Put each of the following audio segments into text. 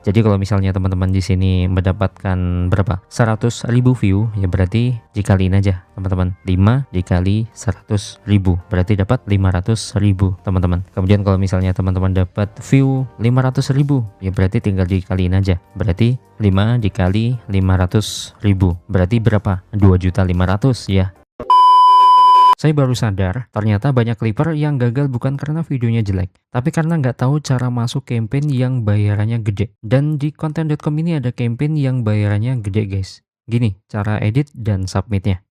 Jadi kalau misalnya teman-teman di sini mendapatkan berapa? 100.000 view, ya berarti dikaliin aja teman-teman. 5 dikali 100.000 berarti dapat 500.000 teman-teman. Kemudian kalau misalnya teman-teman dapat view 500.000, ya berarti tinggal dikaliin aja. Berarti 5 dikali 500.000 berarti berapa? 2.500.000 ya. Saya baru sadar, ternyata banyak clipper yang gagal bukan karena videonya jelek, tapi karena nggak tahu cara masuk campaign yang bayarannya gede. Dan di konten.com ini ada campaign yang bayarannya gede guys. Gini, cara edit dan submitnya.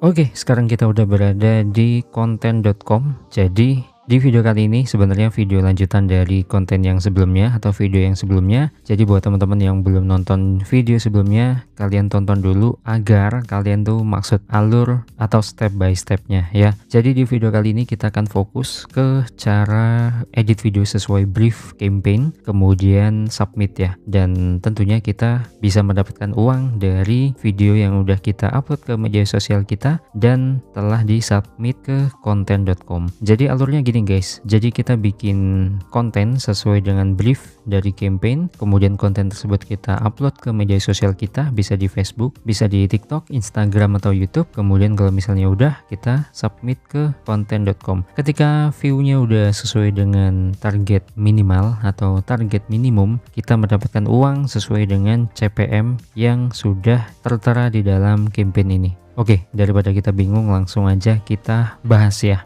Oke, sekarang kita udah berada di konten.com. Jadi di video kali ini sebenarnya video lanjutan dari konten yang sebelumnya atau video yang sebelumnya. Jadi buat teman-teman yang belum nonton video sebelumnya, kalian tonton dulu agar kalian tuh maksud alur atau step by stepnya ya. Jadi di video kali ini kita akan fokus ke cara edit video sesuai brief campaign, kemudian submit ya. Dan tentunya kita bisa mendapatkan uang dari video yang udah kita upload ke media sosial kita dan telah disubmit ke konten.com. Jadi alurnya gini guys, jadi kita bikin konten sesuai dengan brief dari campaign, kemudian konten tersebut kita upload ke media sosial kita, bisa di Facebook, bisa di TikTok, Instagram atau YouTube. Kemudian kalau misalnya udah, kita submit ke konten.com. Ketika view-nya udah sesuai dengan target minimal atau target minimum, kita mendapatkan uang sesuai dengan CPM yang sudah tertera di dalam campaign ini. Oke, daripada kita bingung, langsung aja kita bahas ya.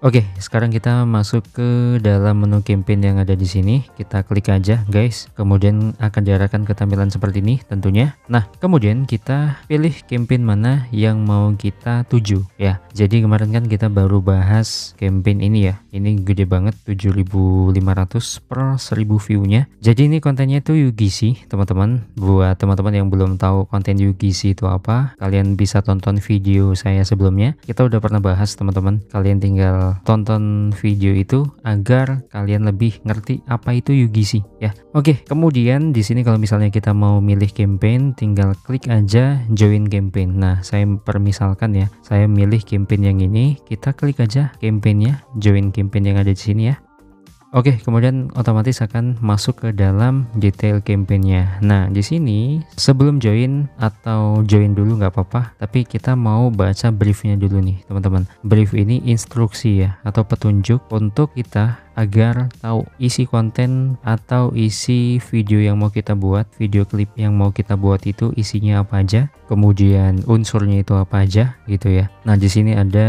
Oke, sekarang kita masuk ke dalam menu campaign yang ada di sini. Kita klik aja guys, kemudian akan diarahkan ke tampilan seperti ini tentunya. Nah, kemudian kita pilih campaign mana yang mau kita tuju ya. Jadi kemarin kan kita baru bahas campaign ini ya. Ini gede banget, 7.500 per 1000 view-nya. Jadi ini kontennya itu UGC teman-teman. Buat teman-teman yang belum tahu konten UGC itu apa, kalian bisa tonton video saya sebelumnya. Kita udah pernah bahas teman-teman. Kalian tinggal tonton video itu agar kalian lebih ngerti apa itu UGC ya. Oke, kemudian di sini kalau misalnya kita mau milih campaign, tinggal klik aja join campaign. Nah, saya permisalkan ya, saya milih campaign yang ini, kita klik aja campaignnya, join campaign yang ada di sini ya. Oke, kemudian otomatis akan masuk ke dalam detail campaignnya. Nah, di sini sebelum join atau join dulu nggak apa-apa, tapi kita mau baca briefnya dulu nih teman-teman. Brief ini instruksi ya atau petunjuk untuk kita agar tahu isi konten atau isi video yang mau kita buat, video klip yang mau kita buat itu isinya apa aja, kemudian unsurnya itu apa aja gitu ya. Nah, di sini ada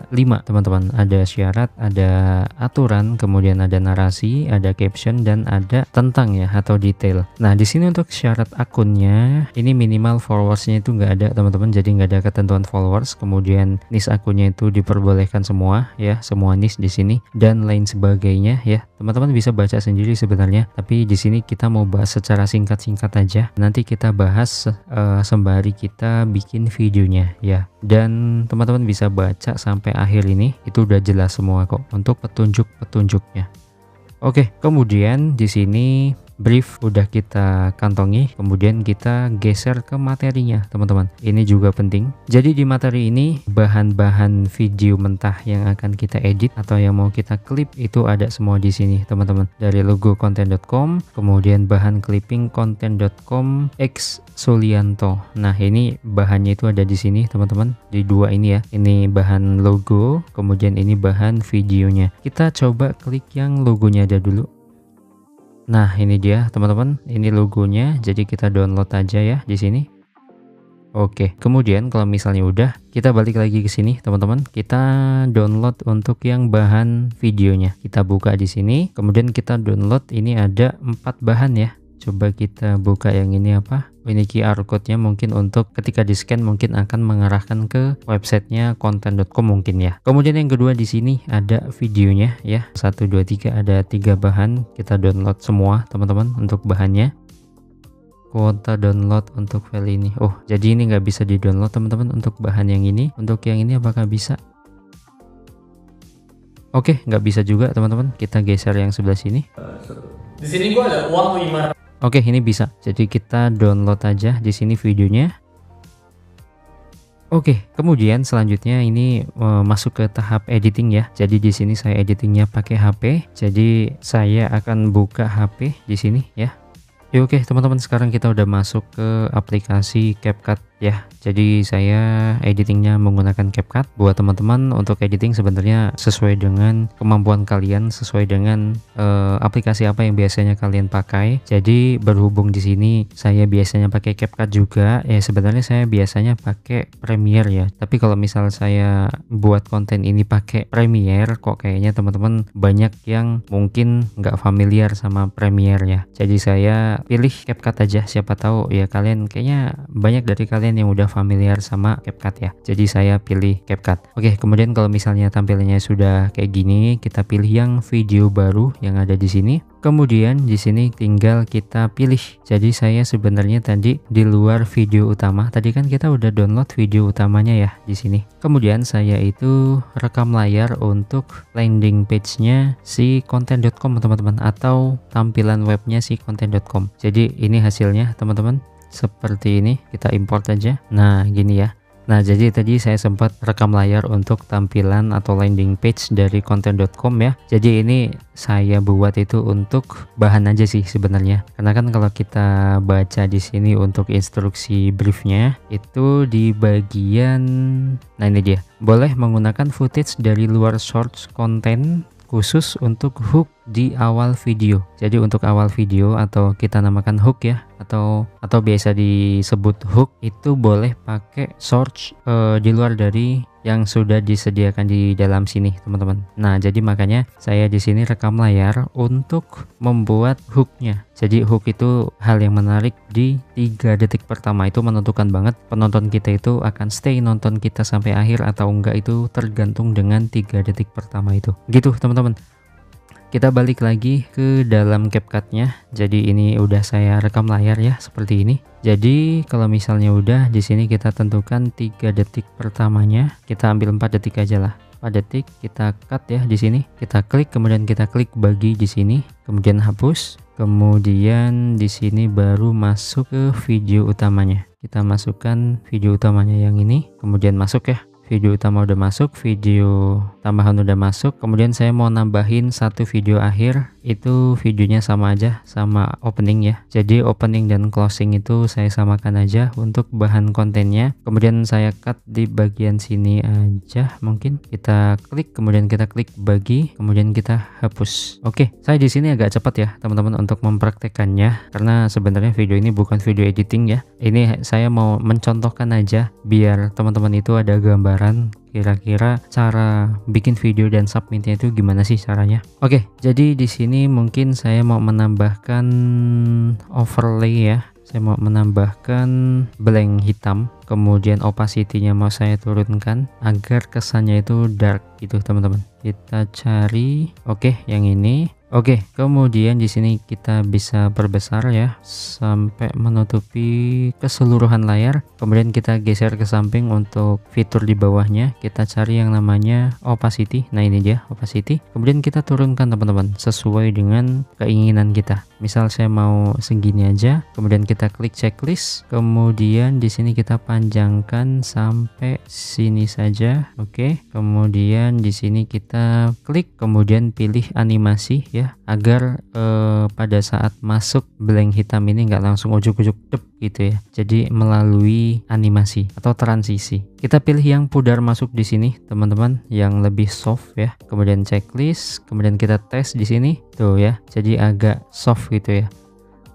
5 teman-teman, ada syarat, ada aturan, kemudian ada narasi, ada caption, dan ada tentang ya atau detail. Nah, di sini untuk syarat akunnya ini minimal followersnya itu nggak ada teman-teman, jadi nggak ada ketentuan followers. Kemudian niche akunnya itu diperbolehkan semua ya, semua niche di sini dan lain sebagainya ya. Teman-teman bisa baca sendiri sebenarnya, tapi di sini kita mau bahas secara singkat-singkat aja. Nanti kita bahas sembari kita bikin videonya ya. Dan teman-teman bisa baca sampai akhir ini, itu udah jelas semua kok untuk petunjuk-petunjuknya. Oke, kemudian di sini brief udah kita kantongi, kemudian kita geser ke materinya teman-teman. Ini juga penting. Jadi di materi ini bahan-bahan video mentah yang akan kita edit atau yang mau kita klip itu ada semua di sini teman-teman. Dari logo konten.com, kemudian bahan clipping konten.com X Sulianto. Nah, ini bahannya itu ada di sini teman-teman, di dua ini ya. Ini bahan logo, kemudian ini bahan videonya. Kita coba klik yang logonya aja dulu. Nah, ini dia teman-teman, ini logonya. Jadi kita download aja ya di sini. Oke, kemudian kalau misalnya udah, kita balik lagi ke sini teman-teman. Kita download untuk yang bahan videonya. Kita buka di sini, kemudian kita download. Ini ada 4 bahan ya. Coba kita buka yang ini apa? Ini QR code-nya, mungkin untuk ketika di scan mungkin akan mengarahkan ke websitenya konten.com mungkin ya. Kemudian yang kedua di sini ada videonya ya. 1 2 3 ada 3 bahan. Kita download semua teman-teman untuk bahannya. Kuota download untuk file ini. Oh, jadi ini nggak bisa di download teman-teman untuk bahan yang ini. Untuk yang ini apakah bisa? Oke, nggak bisa juga teman-teman. Kita geser yang sebelah sini. Di sini gua ada uang 5. Oke, ini bisa. Jadi kita download aja di sini videonya. Oke, kemudian selanjutnya ini masuk ke tahap editing ya. Jadi di sini saya editingnya pakai HP. Jadi saya akan buka HP di sini ya. Oke teman-teman, sekarang kita udah masuk ke aplikasi CapCut ya. Jadi saya editingnya menggunakan CapCut. Buat teman-teman, untuk editing sebenarnya sesuai dengan kemampuan kalian, sesuai dengan aplikasi apa yang biasanya kalian pakai. Jadi berhubung di sini saya biasanya pakai CapCut juga ya, sebenarnya saya biasanya pakai Premiere ya. Tapi kalau misal saya buat konten ini pakai Premiere, kok kayaknya teman-teman banyak yang mungkin nggak familiar sama Premiere ya. Jadi saya pilih CapCut aja, siapa tahu ya kalian, kayaknya banyak dari kalian yang udah familiar sama CapCut ya. Jadi saya pilih CapCut. Oke, kemudian kalau misalnya tampilannya sudah kayak gini, kita pilih yang video baru yang ada di sini. Kemudian di sini tinggal kita pilih. Jadi saya sebenarnya tadi di luar video utama. Tadi kan kita udah download video utamanya ya di sini. Kemudian saya itu rekam layar untuk landing page-nya si content.com teman-teman, atau tampilan webnya si content.com. Jadi ini hasilnya teman-teman, seperti ini. Kita import aja. Nah gini ya. Nah jadi tadi saya sempat rekam layar untuk tampilan atau landing page dari content.com ya. Jadi ini saya buat itu untuk bahan aja sih sebenarnya. Karena kan kalau kita baca di sini untuk instruksi briefnya itu di bagian, nah ini dia, boleh menggunakan footage dari luar source content khusus untuk hook di awal video. Jadi untuk awal video, atau kita namakan hook ya, atau biasa disebut hook, itu boleh pakai source di luar dari yang sudah disediakan di dalam sini teman-teman. Nah jadi makanya saya di sini rekam layar untuk membuat hooknya. Jadi hook itu hal yang menarik di 3 detik pertama, itu menentukan banget penonton kita itu akan stay nonton kita sampai akhir atau enggak, itu tergantung dengan 3 detik pertama itu. Gitu teman-teman. Kita balik lagi ke dalam CapCut-nya. Jadi ini udah saya rekam layar ya seperti ini. Jadi kalau misalnya udah, di sini kita tentukan 3 detik pertamanya. Kita ambil 4 detik aja lah. 4 detik kita cut ya di sini. Kita klik, kemudian kita klik bagi di sini, kemudian hapus. Kemudian di sini baru masuk ke video utamanya. Kita masukkan video utamanya yang ini, kemudian masuk ya. Video utama udah masuk, video tambahan udah masuk. Kemudian saya mau nambahin satu video akhir, itu videonya sama aja sama opening ya. Jadi opening dan closing itu saya samakan aja untuk bahan kontennya. Kemudian saya cut di bagian sini aja, mungkin kita klik, kemudian kita klik bagi, kemudian kita hapus. Oke, saya di sini agak cepat ya teman-teman untuk mempraktekannya, karena sebenarnya video ini bukan video editing ya. Ini saya mau mencontohkan aja biar teman-teman itu ada gambar kira-kira cara bikin video dan submitnya itu gimana sih caranya. Oke, jadi di sini mungkin saya mau menambahkan overlay ya. Saya mau menambahkan blank hitam, kemudian opacity-nya mau saya turunkan agar kesannya itu dark gitu teman-teman. Kita cari, oke, yang ini. Oke, kemudian di sini kita bisa perbesar ya sampai menutupi keseluruhan layar. Kemudian kita geser ke samping untuk fitur di bawahnya. Kita cari yang namanya opacity. Nah ini dia opacity. Kemudian kita turunkan teman-teman sesuai dengan keinginan kita. Misal saya mau segini aja. Kemudian kita klik checklist. Kemudian di sini kita panjangkan sampai sini saja. Oke. Kemudian di sini kita klik, kemudian pilih animasi ya, agar pada saat masuk blank hitam ini nggak langsung ujuk-ujuk dep gitu ya. Jadi melalui animasi atau transisi. Kita pilih yang pudar masuk di sini teman-teman, yang lebih soft ya. Kemudian checklist, kemudian kita tes di sini tuh ya. Jadi agak soft gitu ya.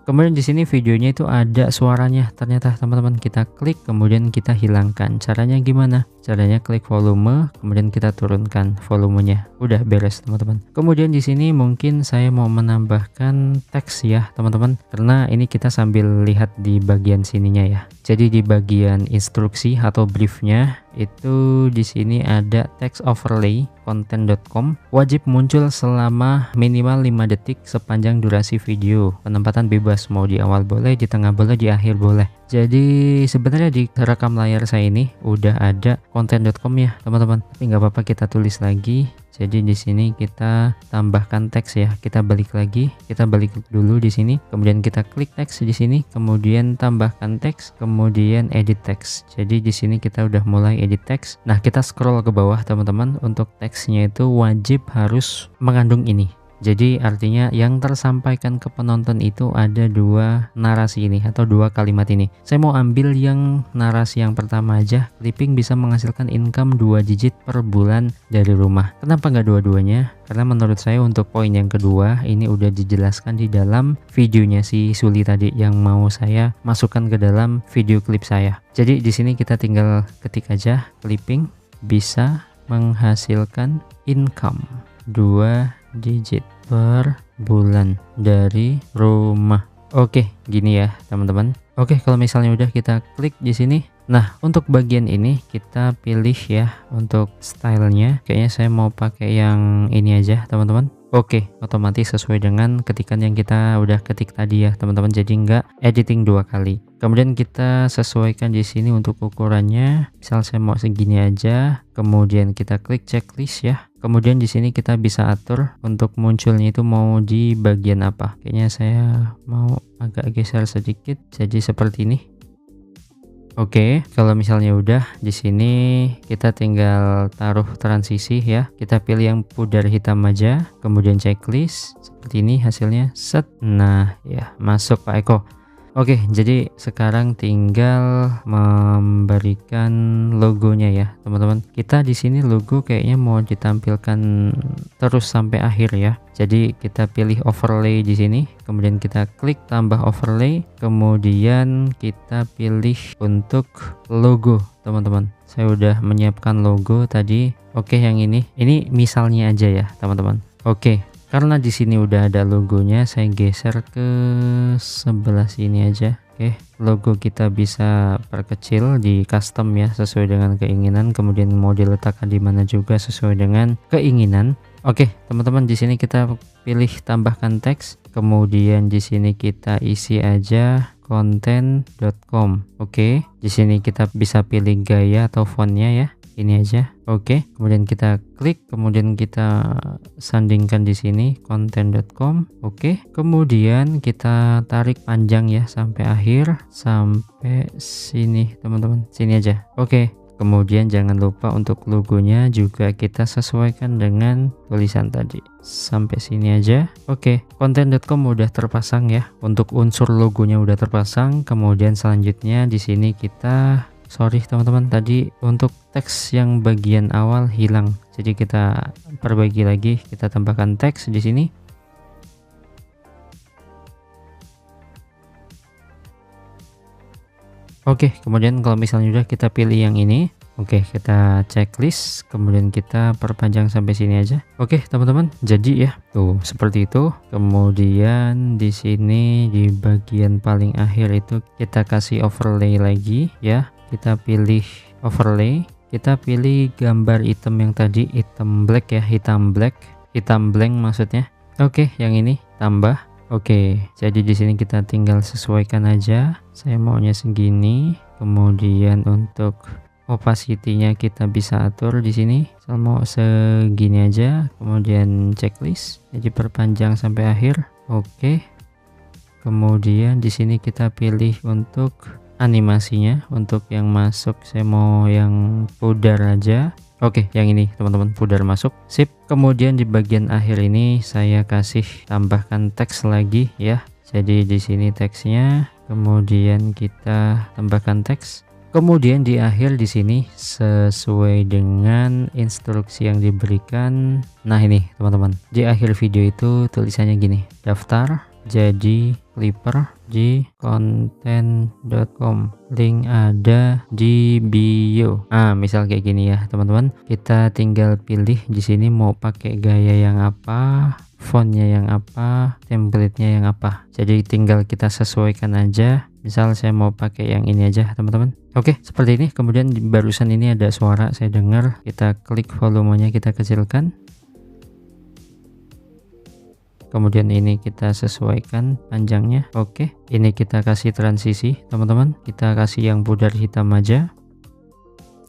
Kemudian di sini videonya itu ada suaranya ternyata teman-teman. Kita klik, kemudian kita hilangkan. Caranya gimana? Caranya klik volume, kemudian kita turunkan volumenya. Udah beres teman-teman. Kemudian di sini mungkin saya mau menambahkan teks ya teman-teman, karena ini kita sambil lihat di bagian sininya ya. Jadi di bagian instruksi atau briefnya itu di sini ada text overlay content.com, wajib muncul selama minimal 5 detik sepanjang durasi video. Penempatan bebas, mau di awal boleh, di tengah boleh, di akhir boleh. Jadi sebenarnya di rekam layar saya ini udah ada content.com ya teman-teman, tapi nggak apa-apa kita tulis lagi Jadi di sini kita tambahkan teks ya. Kita balik lagi, kita balik dulu di sini, kemudian kita klik teks di sini, kemudian tambahkan teks, kemudian edit teks. Jadi di sini kita udah mulai edit teks. Nah, kita scroll ke bawah teman-teman. Untuk teksnya itu wajib harus mengandung ini. Jadi artinya yang tersampaikan ke penonton itu ada dua narasi ini atau dua kalimat ini. Saya mau ambil yang narasi yang pertama aja. Clipping bisa menghasilkan income 2 digit per bulan dari rumah. Kenapa nggak dua-duanya? Karena menurut saya untuk poin yang kedua ini udah dijelaskan di dalam videonya si Suli tadi yang mau saya masukkan ke dalam video klip saya. Jadi di sini kita tinggal ketik aja clipping bisa menghasilkan income 2 digit per bulan dari rumah. Oke, gini ya teman-teman. Oke, kalau misalnya udah kita klik di sini. Nah, untuk bagian ini kita pilih ya untuk stylenya. Kayaknya saya mau pakai yang ini aja teman-teman. Oke, otomatis sesuai dengan ketikan yang kita udah ketik tadi ya teman-teman. Jadi nggak editing 2 kali. Kemudian kita sesuaikan di sini untuk ukurannya. Misal saya mau segini aja. Kemudian kita klik checklist ya. Kemudian di sini kita bisa atur untuk munculnya itu mau di bagian apa. Kayaknya saya mau agak geser sedikit. Jadi seperti ini. Oke, kalau misalnya udah di sini kita tinggal taruh transisi ya. Kita pilih yang pudar hitam aja, kemudian checklist seperti ini hasilnya. Set. Nah, ya, masuk Pak Eko. Oke, jadi sekarang tinggal memberikan logonya ya, teman-teman. Kita di sini logo kayaknya mau ditampilkan terus sampai akhir ya. Jadi kita pilih overlay di sini, kemudian kita klik tambah overlay, kemudian kita pilih untuk logo, teman-teman. Saya udah menyiapkan logo tadi. Oke, yang ini misalnya aja ya, teman-teman. Oke. Karena di sini udah ada logonya, saya geser ke sebelah sini aja. Oke, logo kita bisa perkecil di custom ya, sesuai dengan keinginan. Kemudian mau diletakkan di mana juga sesuai dengan keinginan. Oke, teman-teman, di sini kita pilih tambahkan teks. Kemudian di sini kita isi aja content.com. Oke, di sini kita bisa pilih gaya atau fontnya ya. Ini aja. Oke, kemudian kita klik, kemudian kita sandingkan di sini content.com. Oke, kemudian kita tarik panjang ya sampai akhir, sampai sini teman-teman, sini aja. Oke, kemudian jangan lupa untuk logonya juga kita sesuaikan dengan tulisan tadi sampai sini aja. Oke, content.com udah terpasang ya, untuk unsur logonya udah terpasang. Kemudian selanjutnya di sini kita teman-teman, tadi untuk teks yang bagian awal hilang. Jadi kita perbaiki lagi, kita tambahkan teks di sini. Oke, kemudian kalau misalnya udah kita pilih yang ini. Oke, kita checklist, kemudian kita perpanjang sampai sini aja. Oke, teman-teman, jadi ya tuh seperti itu. Kemudian di sini di bagian paling akhir itu kita kasih overlay lagi ya. Kita pilih overlay, kita pilih gambar item yang tadi, item black ya, hitam blank maksudnya. Oke, yang ini tambah. Oke, jadi di sini kita tinggal sesuaikan aja. Saya maunya segini. Kemudian untuk opacity-nya kita bisa atur di sini. Saya mau segini aja. Kemudian checklist, jadi perpanjang sampai akhir. Oke. Kemudian di sini kita pilih untuk animasinya. Untuk yang masuk saya mau yang pudar aja. Oke, yang ini teman-teman, pudar masuk. Sip. Kemudian di bagian akhir ini saya kasih tambahkan teks lagi ya. Jadi di sini teksnya, kemudian kita tambahkan teks. Kemudian di akhir di sini sesuai dengan instruksi yang diberikan. Nah, ini teman-teman, di akhir video itu tulisannya gini, daftar jadi clipper di content.com, link ada di bio. Misal kayak gini ya teman-teman, kita tinggal pilih di sini mau pakai gaya yang apa, fontnya yang apa, template-nya yang apa. Jadi tinggal kita sesuaikan aja. Misal saya mau pakai yang ini aja teman-teman. Oke, seperti ini. Kemudian barusan ini ada suara saya dengar, kita klik volumenya, kita kecilkan. Kemudian ini kita sesuaikan panjangnya. Oke, ini kita kasih transisi teman-teman, kita kasih yang pudar hitam aja.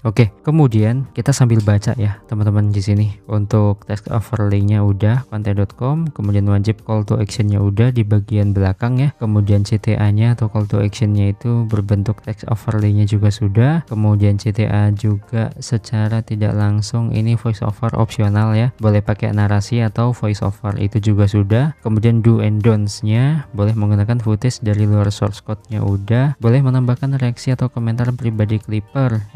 Oke, kemudian kita sambil baca ya teman-teman di sini. Untuk text overlay-nya udah content.com, kemudian wajib call to action-nya udah di bagian belakang ya. Kemudian CTA-nya atau call to action-nya itu berbentuk text overlay-nya juga sudah. Kemudian CTA juga secara tidak langsung ini voice over opsional ya. Boleh pakai narasi atau voice over itu juga sudah. Kemudian do and don'ts-nya boleh menggunakan footage dari luar source code-nya udah. Boleh menambahkan reaksi atau komentar pribadi Clipper.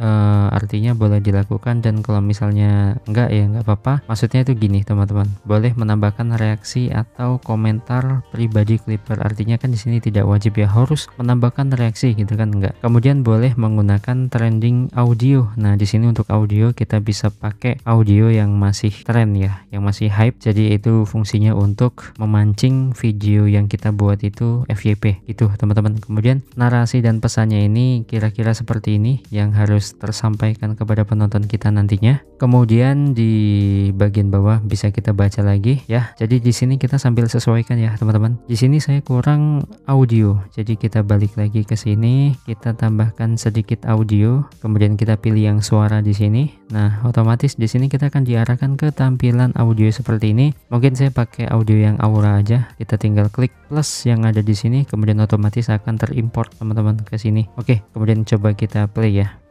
Artinya boleh dilakukan, dan kalau misalnya enggak ya enggak apa-apa. Maksudnya itu gini teman-teman, boleh menambahkan reaksi atau komentar pribadi Clipper. Artinya kan di sini tidak wajib ya harus menambahkan reaksi gitu kan, enggak. Kemudian boleh menggunakan trending audio. Nah di sini untuk audio kita bisa pakai audio yang masih tren ya, yang masih hype. Jadi itu fungsinya untuk memancing video yang kita buat itu FYP itu teman-teman. Kemudian narasi dan pesannya ini kira-kira seperti ini yang harus tersampaikan kepada penonton kita nantinya. Kemudian di bagian bawah bisa kita baca lagi ya. Jadi di sini kita sambil sesuaikan ya teman-teman. Di sini saya kurang audio, jadi kita balik lagi ke sini, kita tambahkan sedikit audio, kemudian kita pilih yang suara di sini. Nah otomatis di sini kita akan diarahkan ke tampilan audio seperti ini. Mungkin saya pakai audio yang Aura aja. Kita tinggal klik plus yang ada di sini, kemudian otomatis akan terimport teman-teman ke sini. Oke, kemudian coba kita play ya.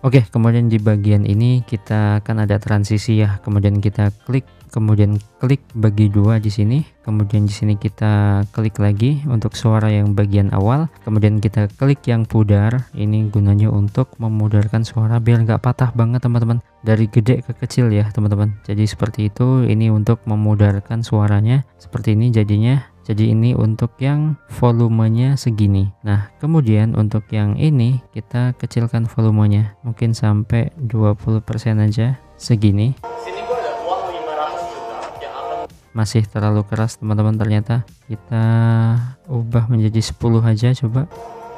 Oke, kemudian di bagian ini kita akan ada transisi ya. Kemudian kita klik, kemudian klik bagi dua di sini. Kemudian di sini kita klik lagi untuk suara yang bagian awal. Kemudian kita klik yang pudar. Ini gunanya untuk memudarkan suara biar nggak patah banget teman-teman. Dari gede ke kecil ya teman-teman. Jadi seperti itu. Ini untuk memudarkan suaranya. Seperti ini jadinya. Jadi ini untuk yang volumenya segini. Nah kemudian untuk yang ini kita kecilkan volumenya. Mungkin sampai 20% aja segini. Sini gua ada uang 500 juta yang akan... Masih terlalu keras teman-teman ternyata. Kita ubah menjadi 10 aja coba.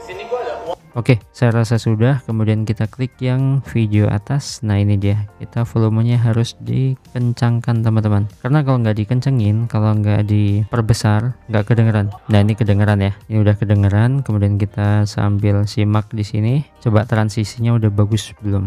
Sini gua ada uang... Oke, saya rasa sudah. Kemudian kita klik yang video atas. Nah ini dia, kita volumenya harus dikencangkan teman-teman. Karena kalau nggak dikencengin, kalau nggak diperbesar, nggak kedengeran. Nah ini kedengeran ya, ini udah kedengeran. Kemudian kita sambil simak di sini. Coba transisinya udah bagus belum?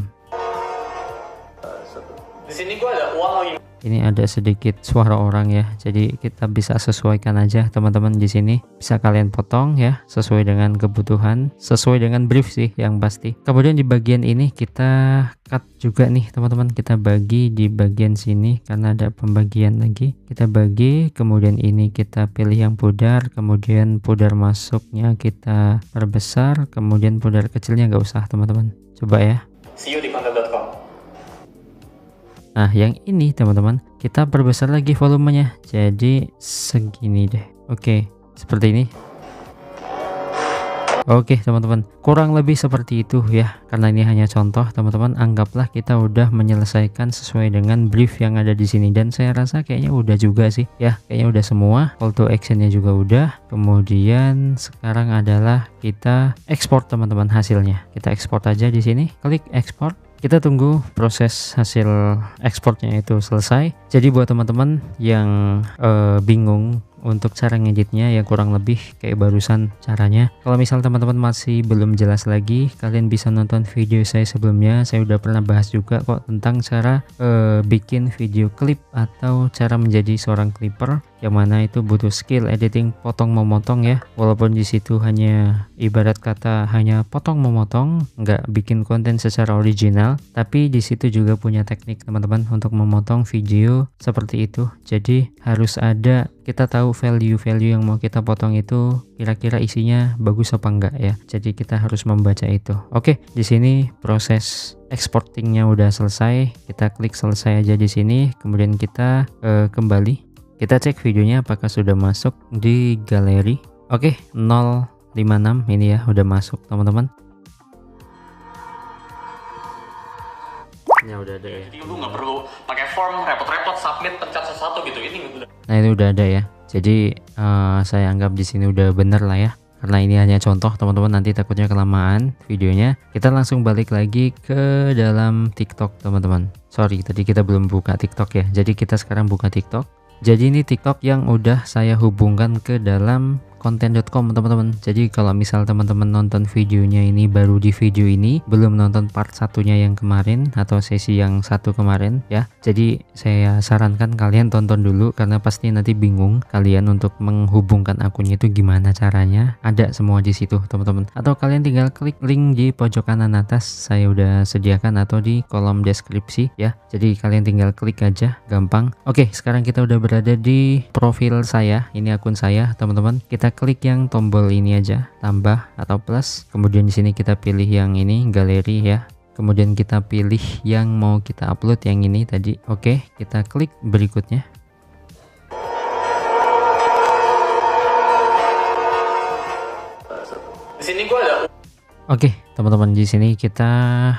Di sini gua ada uang 5... Ini ada sedikit suara orang ya, jadi kita bisa sesuaikan aja teman-teman di sini. Bisa kalian potong ya, sesuai dengan kebutuhan, sesuai dengan brief sih yang pasti. Kemudian di bagian ini kita cut juga nih teman-teman, kita bagi di bagian sini karena ada pembagian lagi. Kita bagi, kemudian ini kita pilih yang pudar, kemudian pudar masuknya kita perbesar, kemudian pudar kecilnya nggak usah teman-teman. Coba ya. See you di content.com. Nah yang ini teman-teman kita perbesar lagi volumenya jadi segini deh. Oke, seperti ini. Oke teman-teman, kurang lebih seperti itu ya. Karena ini hanya contoh teman-teman, anggaplah kita udah menyelesaikan sesuai dengan brief yang ada di sini. Dan saya rasa kayaknya udah juga sih ya, kayaknya udah semua. Call to actionnya juga udah. Kemudian sekarang adalah kita ekspor teman-teman hasilnya. Kita ekspor aja di sini, klik ekspor. Kita tunggu proses hasil ekspornya itu selesai. Jadi buat teman-teman yang bingung untuk cara ngeditnya ya kurang lebih kayak barusan caranya. Kalau misal teman-teman masih belum jelas lagi, kalian bisa nonton video saya sebelumnya. Saya udah pernah bahas juga kok tentang cara bikin video klip atau cara menjadi seorang clipper, yang mana itu butuh skill editing potong memotong ya. Walaupun di situ hanya ibarat kata hanya potong memotong, nggak bikin konten secara original, tapi di situ juga punya teknik teman-teman untuk memotong video seperti itu. Jadi harus ada, kita tahu value yang mau kita potong itu kira-kira isinya bagus apa enggak ya. Jadi kita harus membaca itu. Oke, di sini proses exportingnya udah selesai. Kita klik selesai aja di sini. Kemudian kita kembali. Kita cek videonya apakah sudah masuk di galeri. Oke, 056 ini ya udah masuk teman-teman. Ya udah ada ya. Jadi lu nggak perlu pakai form, repot-repot, submit, pencet satu-satu gitu. Ini udah. Nah ini udah ada ya. Jadi saya anggap di sini udah bener lah ya. Karena ini hanya contoh teman-teman, nanti takutnya kelamaan videonya. Kita langsung balik lagi ke dalam TikTok teman-teman. Sorry tadi kita belum buka TikTok ya. Jadi kita sekarang buka TikTok. Jadi ini TikTok yang udah saya hubungkan ke dalam konten.com teman-teman. Jadi kalau misal teman-teman nonton videonya ini baru di video ini, belum nonton part satunya yang kemarin atau sesi yang satu kemarin ya, jadi saya sarankan kalian tonton dulu, karena pasti nanti bingung kalian untuk menghubungkan akunnya itu gimana caranya. Ada semua di situ teman-teman, atau kalian tinggal klik link di pojok kanan atas, saya udah sediakan, atau di kolom deskripsi ya. Jadi kalian tinggal klik aja, gampang. Oke, sekarang kita udah berada di profil saya, ini akun saya teman-teman. Kita klik yang tombol ini aja, tambah atau plus, kemudian di sini kita pilih yang ini, galeri ya, kemudian kita pilih yang mau kita upload yang ini tadi. Oke, kita klik berikutnya. Di sini gua ada. Oke, teman-teman, di sini kita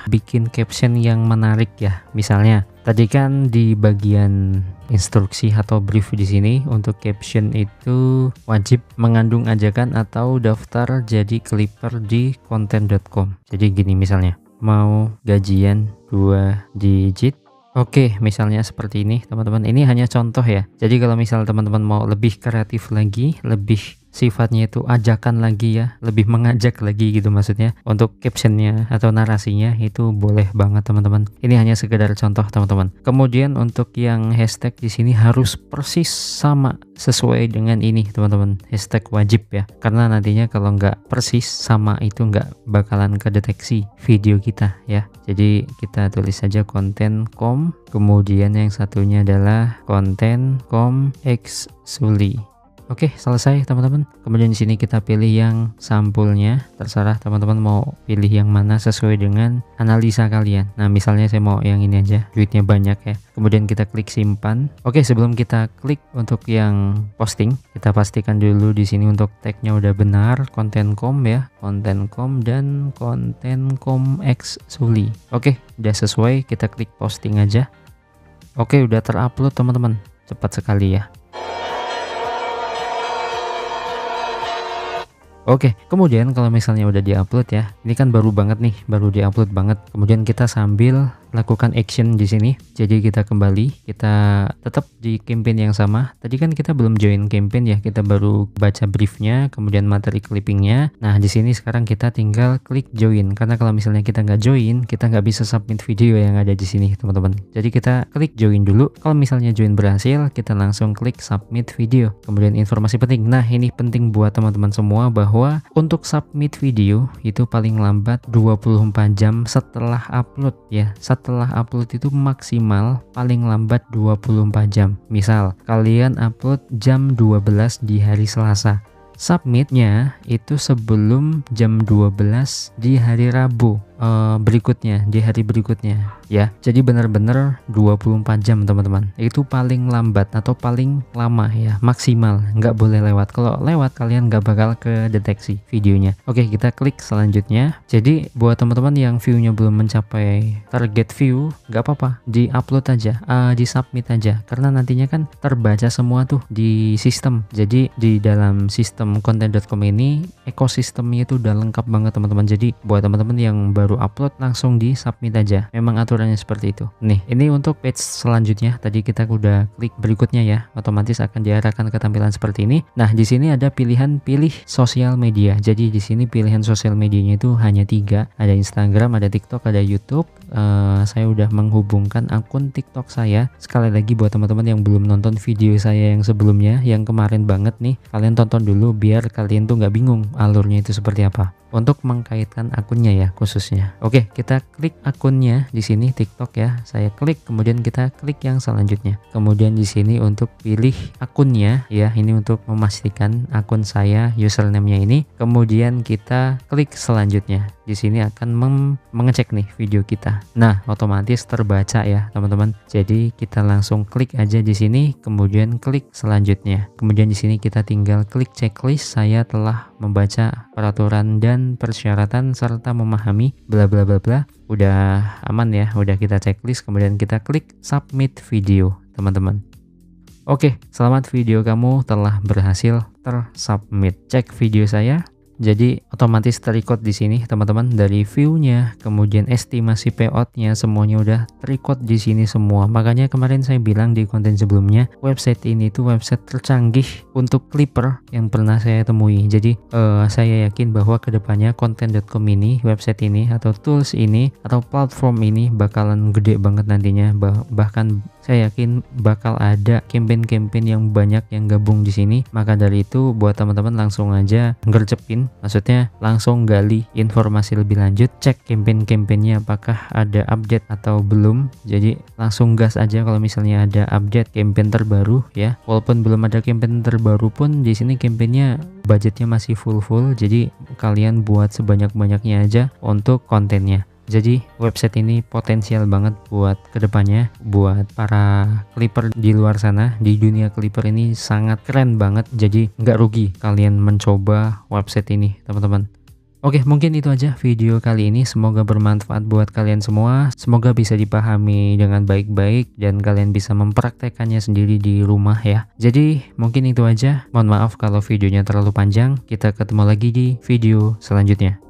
bikin caption yang menarik ya. Misalnya, tadi kan di bagian instruksi atau brief di sini untuk caption itu wajib mengandung ajakan atau daftar jadi clipper di konten.com. Jadi gini misalnya, mau gajian 2 digit. Oke, misalnya seperti ini teman-teman. Ini hanya contoh ya. Jadi kalau misal teman-teman mau lebih kreatif lagi, lebih sifatnya itu ajakan lagi ya, lebih mengajak lagi gitu maksudnya, untuk captionnya atau narasinya itu boleh banget teman-teman. Ini hanya sekedar contoh teman-teman. Kemudian untuk yang hashtag di sini harus persis sama sesuai dengan ini teman-teman, hashtag wajib ya, karena nantinya kalau nggak persis sama itu nggak bakalan kedeteksi video kita ya. Jadi kita tulis saja konten.com, kemudian yang satunya adalah konten.com X Suli. Oke, selesai teman-teman. Kemudian di sini kita pilih yang sampulnya. Terserah teman-teman mau pilih yang mana sesuai dengan analisa kalian. Nah, misalnya saya mau yang ini aja, duitnya banyak ya. Kemudian kita klik simpan. Oke, sebelum kita klik untuk yang posting, kita pastikan dulu di sini untuk tagnya udah benar, konten.com ya, konten.com dan konten.com X Suli. Oke, udah sesuai, kita klik posting aja. Oke, udah terupload teman-teman. Cepat sekali ya. Oke, kemudian kalau misalnya udah diupload ya, ini kan baru banget nih, baru diupload banget. Kemudian kita sambil lakukan action di sini. Jadi kita kembali, kita tetap di campaign yang sama. Tadi kan kita belum join campaign ya, kita baru baca briefnya, kemudian materi clippingnya. Nah di sini sekarang kita tinggal klik join, karena kalau misalnya kita nggak join, kita nggak bisa submit video yang ada di sini teman-teman. Jadi kita klik join dulu. Kalau misalnya join berhasil, kita langsung klik submit video. Kemudian informasi penting. Nah ini penting buat teman-teman semua, bahwa untuk submit video itu paling lambat 24 jam setelah upload ya. Setelah upload itu maksimal paling lambat 24 jam. Misal kalian upload jam 12 di hari Selasa, submitnya itu sebelum jam 12 di hari Rabu berikutnya, di hari berikutnya ya. Jadi benar-benar 24 jam teman-teman, itu paling lambat atau paling lama ya, maksimal, nggak boleh lewat. Kalau lewat kalian nggak bakal kedeteksi videonya. Oke, kita klik selanjutnya. Jadi buat teman-teman yang viewnya belum mencapai target view, nggak apa-apa, di upload aja, di submit aja, karena nantinya kan terbaca semua tuh di sistem. Jadi di dalam sistem konten.com ini ekosistemnya itu udah lengkap banget teman-teman. Jadi buat teman-teman yang baru upload langsung di submit aja, memang aturannya seperti itu. Nih, ini untuk page selanjutnya. Tadi kita udah klik berikutnya ya, otomatis akan diarahkan ke tampilan seperti ini. Nah di sini ada pilihan pilih sosial media. Jadi di sini pilihan sosial medianya itu hanya 3, ada Instagram, ada TikTok, ada YouTube. Saya udah menghubungkan akun TikTok saya. Sekali lagi buat teman-teman yang belum nonton video saya yang sebelumnya, yang kemarin banget nih, kalian tonton dulu biar kalian tuh nggak bingung alurnya itu seperti apa untuk mengkaitkan akunnya ya khususnya. Oke, kita klik akunnya di sini TikTok ya. Saya klik, kemudian kita klik yang selanjutnya. Kemudian di sini untuk pilih akunnya ya, ini untuk memastikan akun saya, username-nya ini. Kemudian kita klik selanjutnya. Di sini akan mengecek nih video kita. Nah, otomatis terbaca ya, teman-teman. Jadi kita langsung klik aja di sini, kemudian klik selanjutnya. Kemudian di sini kita tinggal klik checklist. Saya telah membaca peraturan dan persyaratan serta memahami bla bla bla bla. Udah aman ya, udah kita checklist, kemudian kita klik submit video, teman-teman. Oke, selamat, video kamu telah berhasil tersubmit. Cek video saya. Jadi otomatis terrecord di sini teman-teman, dari view-nya, kemudian estimasi payout-nya semuanya udah terrecord di sini semua. Makanya kemarin saya bilang di konten sebelumnya, website ini tuh website tercanggih untuk Clipper yang pernah saya temui. Jadi saya yakin bahwa kedepannya content.com ini, website ini atau tools ini atau platform ini bakalan gede banget nantinya. Bahkan saya yakin bakal ada campaign-campaign yang banyak yang gabung di sini. Maka dari itu buat teman-teman langsung aja gercepin, maksudnya langsung gali informasi lebih lanjut, cek campaign-campaignnya apakah ada update atau belum. Jadi langsung gas aja kalau misalnya ada update campaign terbaru ya. Walaupun belum ada campaign terbaru pun di sini campaignnya budgetnya masih full, jadi kalian buat sebanyak-banyaknya aja untuk kontennya. Jadi website ini potensial banget buat kedepannya, buat para Clipper di luar sana. Di dunia Clipper ini sangat keren banget, jadi nggak rugi kalian mencoba website ini teman-teman. Oke, mungkin itu aja video kali ini. Semoga bermanfaat buat kalian semua. Semoga bisa dipahami dengan baik-baik dan kalian bisa mempraktekannya sendiri di rumah ya. Jadi mungkin itu aja. Mohon maaf kalau videonya terlalu panjang. Kita ketemu lagi di video selanjutnya.